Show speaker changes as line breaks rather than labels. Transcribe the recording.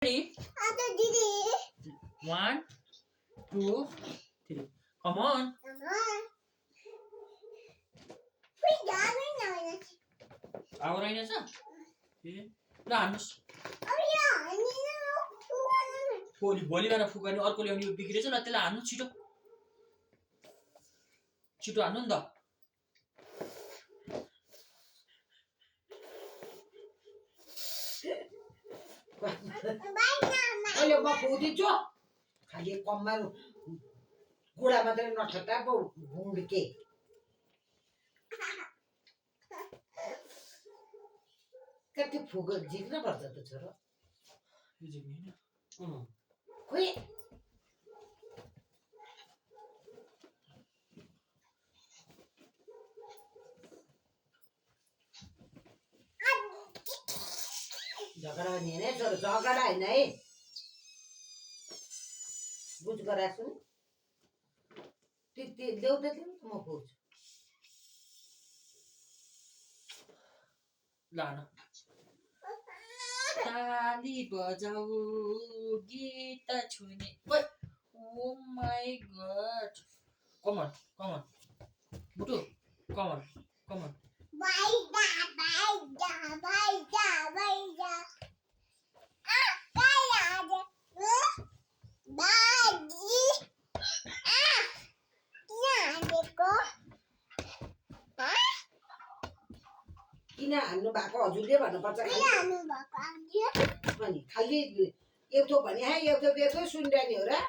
Ready? One, two, three. Come on. Our right is up. Dance. भोलि गएर फुक्ने अर्को ल्याउने यो बिग्रेछ ल त्यसलाई हान्नु छिटो छिटो हान्नु नि त
अहिले म फुदिन्छु खालि कम्मा गुडा मात्रै नठटा पो भुँडके कति फुक झिक्न पर्छ त छोरो खोइ झगडा नि होइन छोरो झगडा होइन है बुझ गराएको छु नि ल्याउँदा म पुग्छु
लान ताली बजाऊ गीत छुने oh my god come on Butu come on
किन हान्नु भएको हजुरले भन्नुपर्छ अनि खालि एउटो भने एउटो सुनिरहने हो र